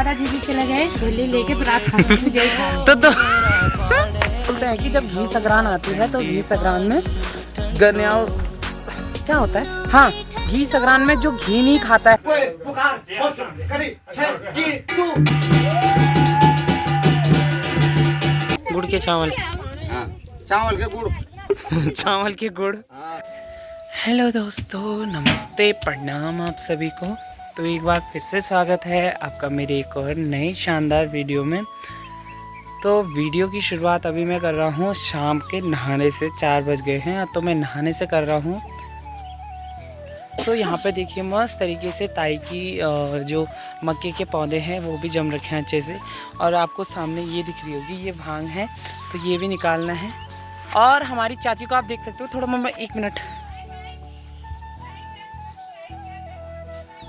दादाजी भी चले गए दिल्ली लेके रात खाना मुझे तो बोलते हैं कि जब घी संग्रांद आती है तो घी संग्रांद में गन्याल क्या होता है। हाँ, घी संग्रांद में जो घी नहीं खाता है गुड़ के चावल, चावल के गुड़ चावल के गुड़। हेलो दोस्तों, नमस्ते, प्रणाम आप सभी को। तो एक बार फिर से स्वागत है आपका मेरे एक और नई शानदार वीडियो में। तो वीडियो की शुरुआत अभी मैं कर रहा हूँ शाम के नहाने से। 4 बज गए हैं तो मैं नहाने से कर रहा हूँ। तो यहाँ पे देखिए मस्त तरीके से ताई की जो मक्के के पौधे हैं वो भी जम रखे हैं अच्छे से। और आपको सामने ये दिख रही होगी, ये भांग है, तो ये भी निकालना है। और हमारी चाची को आप देख सकते हो। थोड़ा मम्मा 1 मिनट।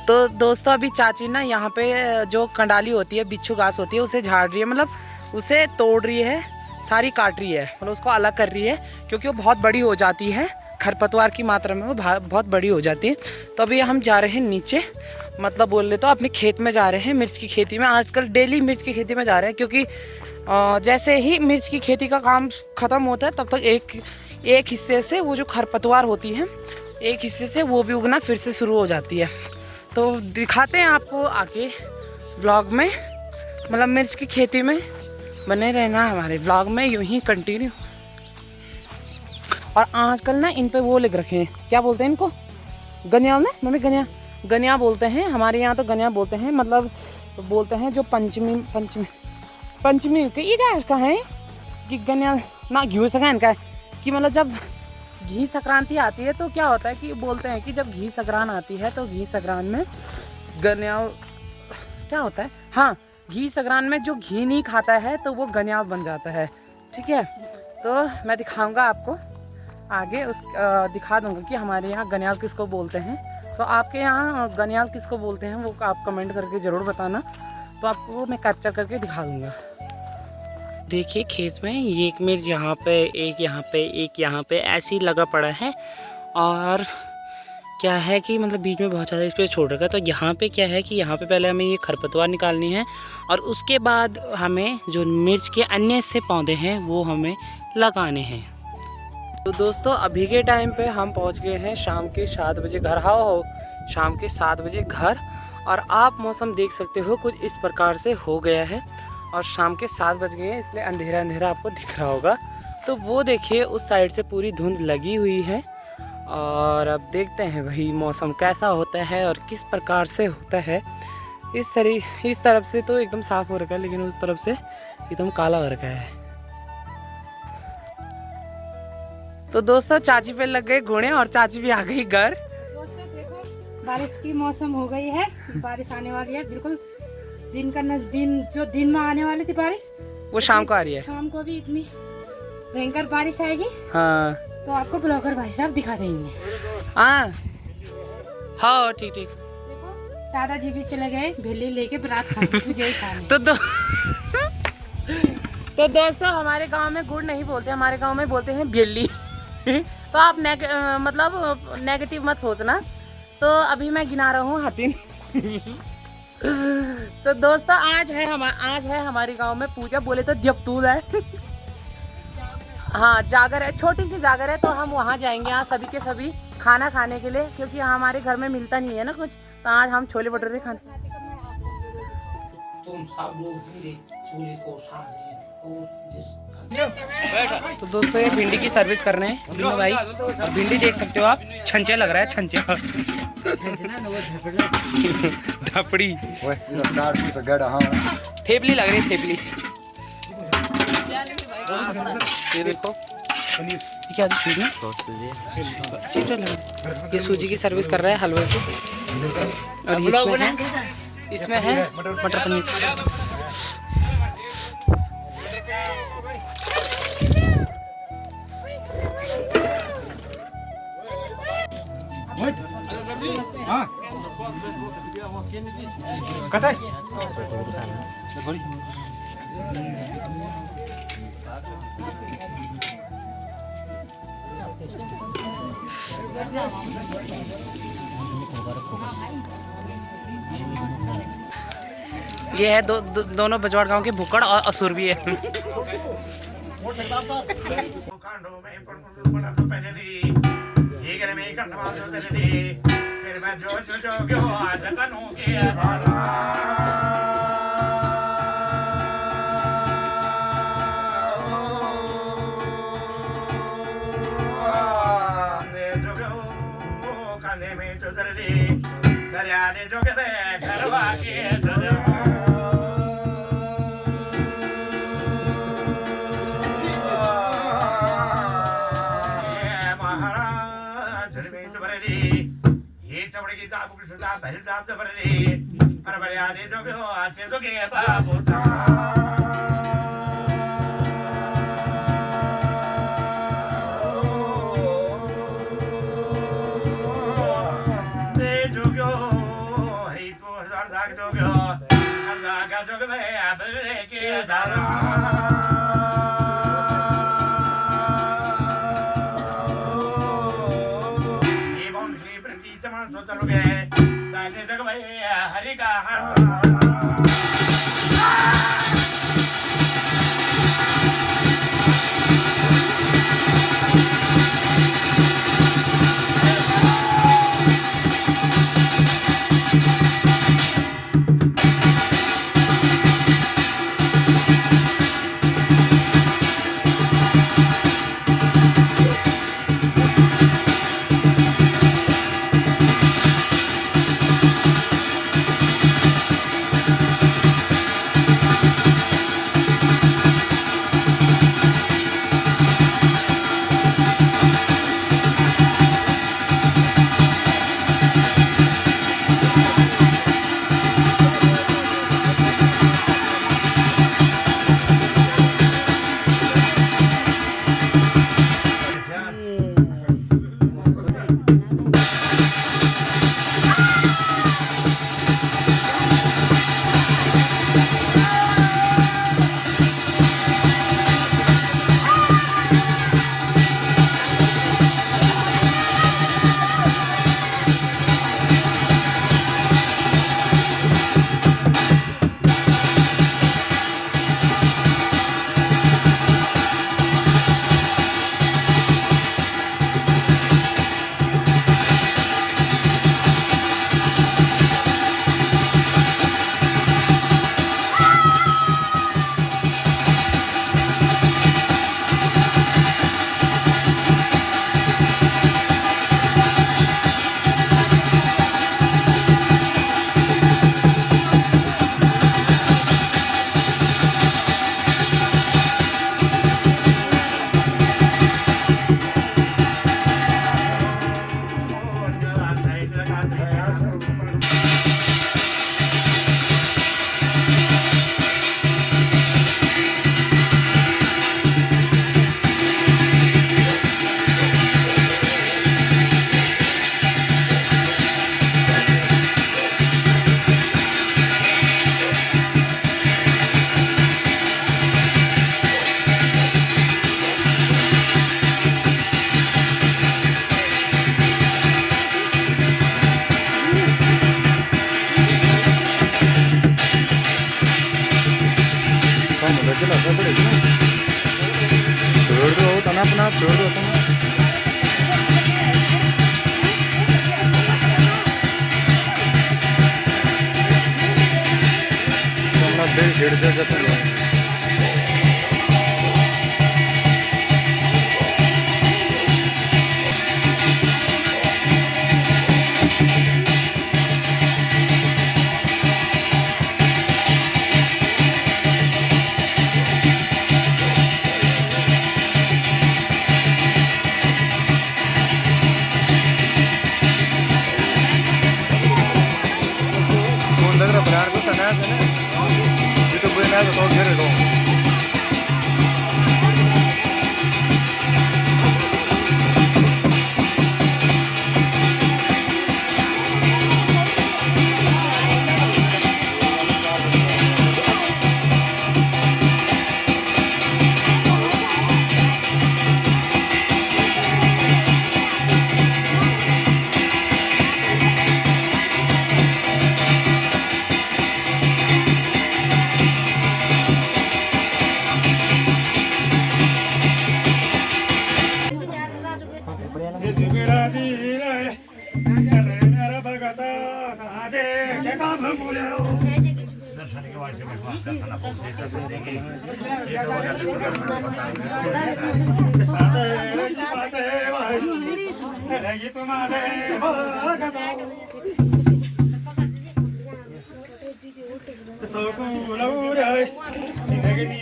तो दोस्तों अभी चाची ना यहाँ पे जो कंडाली होती है, बिच्छू घास होती है, उसे झाड़ रही है, मतलब उसे तोड़ रही है, सारी काट रही है, मतलब उसको अलग कर रही है क्योंकि वो बहुत बड़ी हो जाती है। खरपतवार की मात्रा में वो बहुत बड़ी हो जाती है। तो अभी हम जा रहे हैं नीचे, मतलब बोल ले तो अपने खेत में जा रहे हैं, मिर्च की खेती में। आजकल डेली मिर्च की खेती में जा रहे हैं क्योंकि जैसे ही मिर्च की खेती का काम ख़त्म होता है तब तक एक हिस्से से वो जो खरपतवार होती है, एक हिस्से से वो भी उगना फिर से शुरू हो जाती है। तो दिखाते हैं आपको आगे ब्लॉग में, मतलब मिर्च की खेती में बने रहना हमारे ब्लॉग में, यूं ही कंटिन्यू। और आजकल ना इन पे वो लिख रखे हैं, क्या बोलते हैं इनको, गन्या ना मम्मी, गन्या बोलते हैं। हमारे यहाँ तो गन्या बोलते हैं, मतलब बोलते हैं जो पंचमी के ये क्या इसका है कि गन्या ना घी सका इनका है कि मतलब जब घी संक्रांति आती है तो क्या होता है कि बोलते हैं कि जब घी संक्रांत आती है तो घी संक्रांत में गन्याल क्या होता है। हाँ, घी संक्रांत में जो घी नहीं खाता है तो वो गन्याल बन जाता है। ठीक है, तो मैं दिखाऊंगा आपको आगे, दिखा दूंगा कि हमारे यहाँ गन्याल किसको बोलते हैं। तो आपके यहाँ गन्याल किसको बोलते हैं वो आप कमेंट करके ज़रूर बताना, तो आपको मैं कैप्चर करके दिखा दूंगा। देखिए खेत में ये एक मिर्च यहाँ पे, एक यहाँ पे, एक यहाँ पे ऐसे ही लगा पड़ा है। और क्या है कि मतलब बीच में बहुत ज़्यादा स्पेस छोड़ रखा है। तो यहाँ पे क्या है कि यहाँ पे पहले हमें ये खरपतवार निकालनी है और उसके बाद हमें जो मिर्च के अन्य से पौधे हैं वो हमें लगाने हैं। तो दोस्तों अभी के टाइम पे हम पहुँच गए हैं शाम के 7 बजे घर। हाँ, शाम के 7 बजे घर। और आप मौसम देख सकते हो कुछ इस प्रकार से हो गया है और शाम के 7 बज गए हैं, इसलिए अंधेरा अंधेरा आपको दिख रहा होगा। तो वो देखिए उस साइड से पूरी धुंध लगी हुई है। और अब देखते हैं भाई मौसम कैसा होता है और किस प्रकार से होता है। इस तरफ से तो एकदम साफ हो रखा है, लेकिन उस तरफ से एकदम काला हो रखा है। तो दोस्तों चाची पे लग गए घोड़े और चाची भी आ गई घर। दोस्तों देखो बारिश की मौसम हो गई है, बारिश आने वाली है बिल्कुल। दिन में आने वाली थी बारिश, वो शाम को आ रही है। शाम को भी इतनी भयंकर बारिश आएगी। हाँ, तो आपको ब्लॉगर भाई साहब दिखा देंगे। हाँ हाँ, ठीक। देखो दादाजी भी चले गए दिल्ली लेके रात खाना मुझे खाने। तो दोस्तों हमारे गांव में गुड़ नहीं बोलते, हमारे गांव में बोलते हैं बेली। तो आप मतलब नेगेटिव मत सोचना। तो अभी मैं गिना रहा हूँ हाथी। तो दोस्तों आज है हमारे गांव में पूजा, बोले तो द्यपतूल है। हाँ, जागर है, छोटी सी जागर है। तो हम वहाँ जाएंगे, यहाँ सभी के सभी खाना खाने के लिए, क्योंकि हमारे घर में मिलता नहीं है ना कुछ। तो आज हम छोले भटूरे खाने। तो दोस्तों ये भिंडी की सर्विस कर रहे हैं बिन्नू भाई। और भिंडी देख सकते हो आप, छंचे लग रहा है, छंचे धपड़ी थेपली लग रही है, थेपली। ये देखो क्या सूजी ये सूजी की सर्विस कर रहा है, हलवे की। और इसमें है मटर पनीर। ये है दोनों बजवाड़ गांव के भुक्कड़ और असुर भी है। दर्शन के बाद में दर्शन पहुंचे कर देंगे ये तो हो गया सादे पाते भाई रहेगी तुम्हारे सोको लौराय जगदी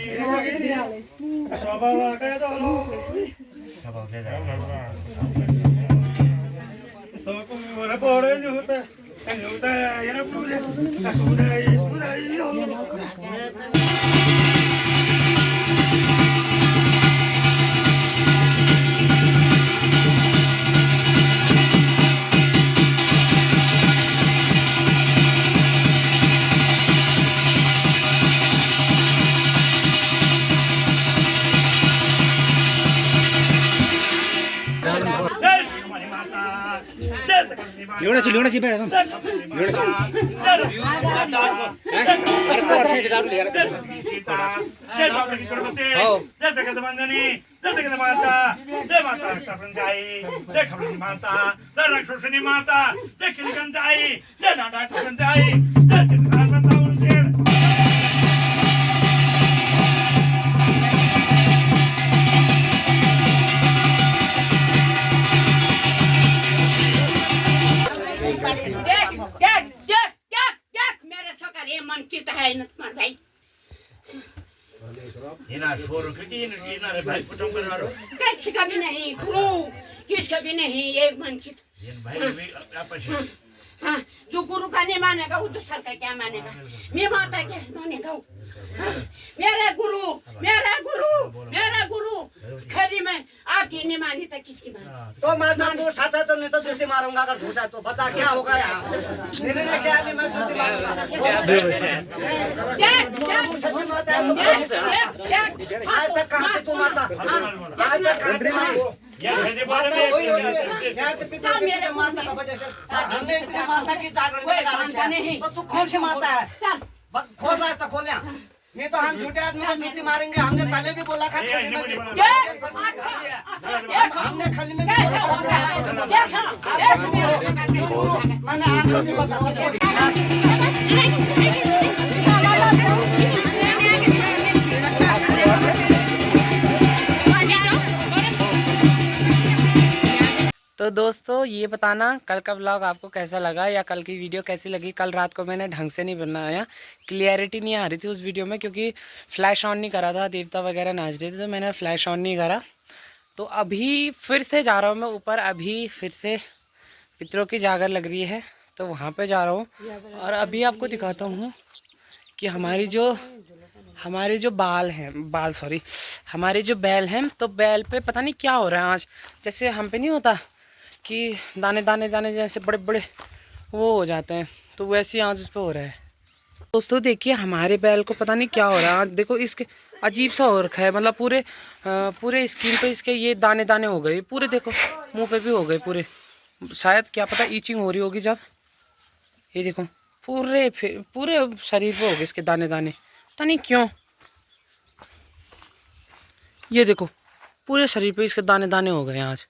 शोभा का दोलो शोभा के सोको वर पोरे नुता ये ना पूरे लियोना ची बेटा किसका भी नहीं गुरु किसका भी नहीं एक मनचित हाँ, जो गुरु का नहीं मानेगा वो दूसरा का क्या मानेगा मैं माता के मानेगा मेरा गुरु खरी में आपकी नहीं मानी था किसकी मानी तो मैं तो साथ है तो नहीं तो जूती मारूंगा अगर झूठा तो बता क्या होगा यहाँ निर्णय क्या है मैं जूती मारूंगा आज तक कहाँ से तुम आता आज तक कहाँ से माता का वजह से हमने इतनी माता की जागरण तो तू कौन सी माता है खोल रास्ता खोल यहाँ नहीं तो हम झूठे आदमी को जूती मारेंगे हमने पहले भी बोला था हमने खली में तो दोस्तों ये बताना कल का व्लॉग आपको कैसा लगा या कल की वीडियो कैसी लगी। कल रात को मैंने ढंग से नहीं बनाया, क्लियरिटी नहीं आ रही थी उस वीडियो में क्योंकि फ्लैश ऑन नहीं करा था, देवता वगैरह नाच रहे थे तो मैंने फ्लैश ऑन नहीं करा। तो अभी फिर से जा रहा हूँ मैं ऊपर, अभी फिर से पितरों की जागर लग रही है तो वहाँ पर जा रहा हूँ। और अभी आपको दिखाता हूँ कि हमारे जो हमारे जो बैल हैं तो बैल पे पता नहीं क्या हो रहा है आज। जैसे हम पे नहीं होता कि दाने दाने दाने जैसे बड़े बड़े वो हो जाते हैं तो वैसे आज उस पर हो रहा है। दोस्तों देखिए हमारे बैल को पता नहीं क्या हो रहा है, देखो इसके अजीब सा हो रखा है, मतलब पूरे स्किन पे इसके ये दाने दाने हो गए पूरे, देखो मुंह पे भी हो गए पूरे, शायद क्या पता ईचिंग हो रही होगी जब। ये देखो पूरे शरीर पे हो गए इसके दाने दाने, पता नहीं क्यों। ये देखो पूरे शरीर पे इसके दाने दाने हो गए आज।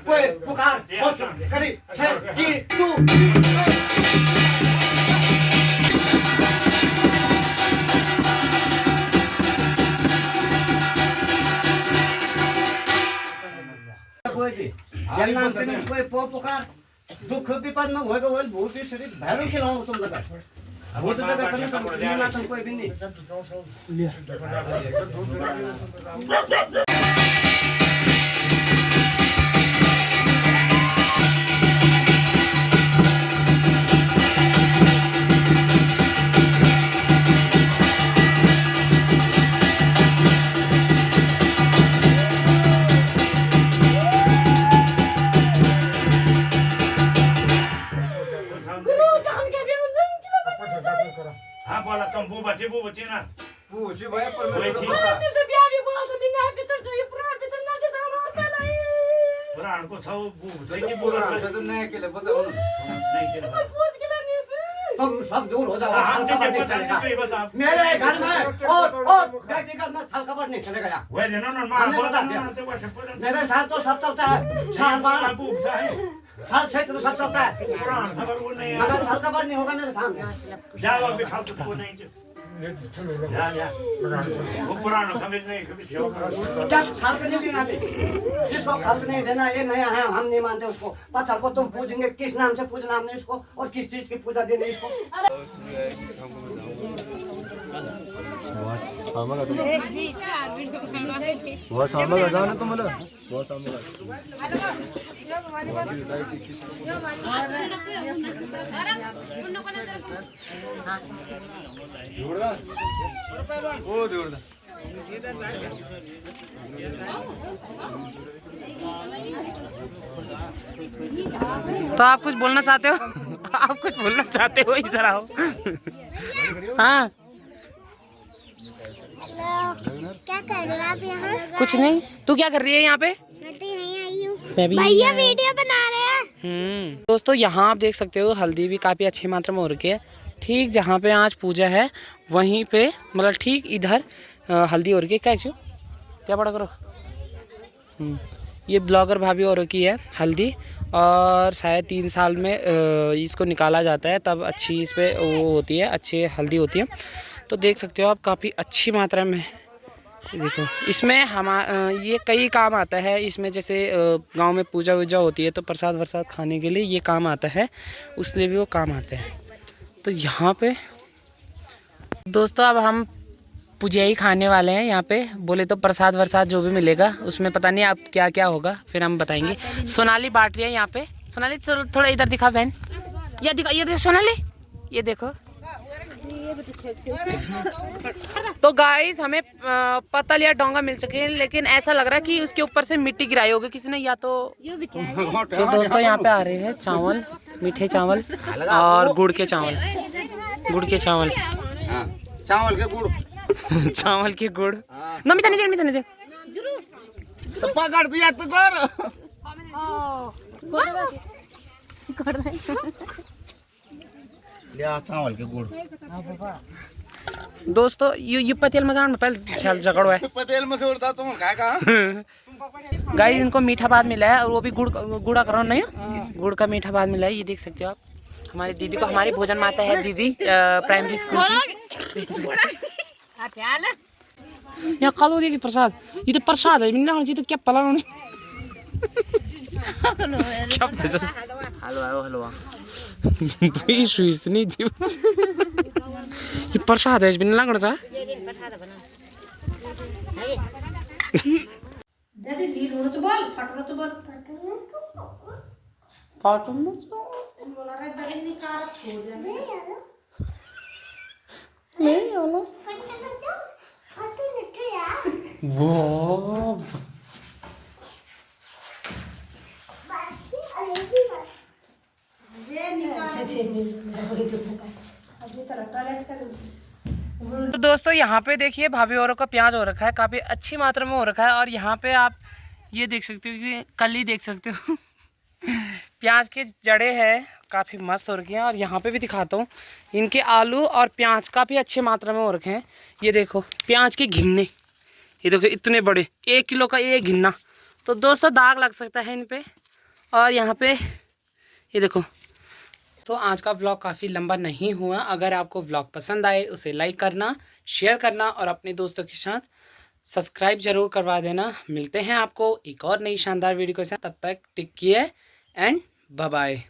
कोई पुकार करी कि तू कोई पुकार दुख विपद में होगा वो भूत शरीर भैरव खिलाऊं तुम लोग भूत कोई भी नहीं हाँ बोला तुम बू बची ना पूछी भाई पर वही छी पुराण को छौ बू सही नहीं बोला तो नहीं के लिए बताओ नहीं के तुम सब दूर हो जाओ हम तुझे पता नहीं बता मेरे घर में और व्यक्तिगत में थल कबर नहीं चले गया वो देना ना मां बता दिया मेरे साथ तो सब चलता है साल बार बू सही साल क्षेत्र सब चलता है पुराण सबर वो नहीं मगर थल कबर नहीं होगा मेरे सामने जाओ अभी खाओ तो नहीं जा वो पुराण समझ नहीं कभी थियो क्या खाल नहीं देना जिसको खाल नहीं देना ये नया है हम नहीं मानते उसको पत्थर को तुम पूजेंगे किस नाम से पूजना हमने इसको और किस चीज की पूजा देनी इसको वो सामने का जाओ ना तुम लोग वो सामने का वो जोरदार तो आप कुछ बोलना चाहते हो? आप कुछ बोलना चाहते हो? इधर आओ। हाँ क्या कर रहे हो आप यहाँ? कुछ नहीं। तू क्या कर रही है यहाँ पे? मैं तो यहीं आई हूँ। मैं भी भैया वीडियो बना रहे हैं। दोस्तों यहाँ आप देख सकते हो हल्दी भी काफ़ी अच्छी मात्रा में हो रखी है। ठीक जहाँ पे आज पूजा है वहीं पे मतलब ठीक इधर हल्दी हो रखी है। क्या बड़ा करो ये ब्लॉगर भाभी हो रखी है हल्दी और शायद 3 साल में इसको निकाला जाता है तब अच्छी इस पर वो होती है अच्छी हल्दी होती है। तो देख सकते हो आप काफ़ी अच्छी मात्रा में देखो इसमें ये कई काम आता है। इसमें जैसे गांव में पूजा वूजा होती है तो प्रसाद वरसाद खाने के लिए ये काम आता है उसलिए भी वो काम आता है। तो यहाँ पे दोस्तों अब हम पुजियाई खाने वाले हैं। यहाँ पे बोले तो प्रसाद वरसाद जो भी मिलेगा उसमें पता नहीं आप क्या क्या होगा फिर हम बताएंगे। सोनाली बांट रही है यहाँ पे। सोनाली थोड़ा इधर दिखा बहन। ये देखो सोनाली ये देखो। तो गाइस हमें पतल या डोंगा मिल चुके हैं लेकिन ऐसा लग रहा है कि उसके ऊपर से मिट्टी गिराई होगी किसी ने या तो दोस्तों यहाँ पे आ रहे हैं चावल मीठे चावल और गुड़ के चावल चावल के गुड़ चावल के गुड़ नमिता नहीं तो पकड़ दिया तो कर लिया चावल के गुड़ दोस्तों ये पतेल मजान में पहले छल झगड़ो है पतेल में से उड़ता तुम काय का गाइस इनको मीठा भात मिला है और वो भी गुड़ा करो नहीं गुड़ का मीठा भात मिला है। ये देख सकते हो आप हमारी दीदी को हमारी भोजन माता है दीदी प्राइमरी स्कूल यहाँ कालो देखिए प्रसाद ये तो प्रसाद है जी तो क्या पला क्या हलवा इतनी जी ये प्रसाद है बिना लगना था तो दोस्तों यहाँ पे देखिए भाभी औरों का प्याज हो रखा है काफ़ी अच्छी मात्रा में हो रखा है और यहाँ पे आप ये देख सकते हो कि कली देख सकते हो प्याज के जड़े हैं काफ़ी मस्त हो रखे हैं। और यहाँ पे भी दिखाता हूँ इनके आलू और प्याज काफ़ी अच्छी मात्रा में हो रखे हैं। ये देखो प्याज के घिन्ने ये देखो इतने बड़े 1 किलो का ये घिन्ना। तो दोस्तों दाग लग सकता है इन पे और यहाँ पे ये देखो। तो आज का व्लॉग काफ़ी लंबा नहीं हुआ। अगर आपको व्लॉग पसंद आए उसे लाइक करना, शेयर करना और अपने दोस्तों के साथ सब्सक्राइब जरूर करवा देना। मिलते हैं आपको एक और नई शानदार वीडियो के साथ, तब तक take care and bye bye.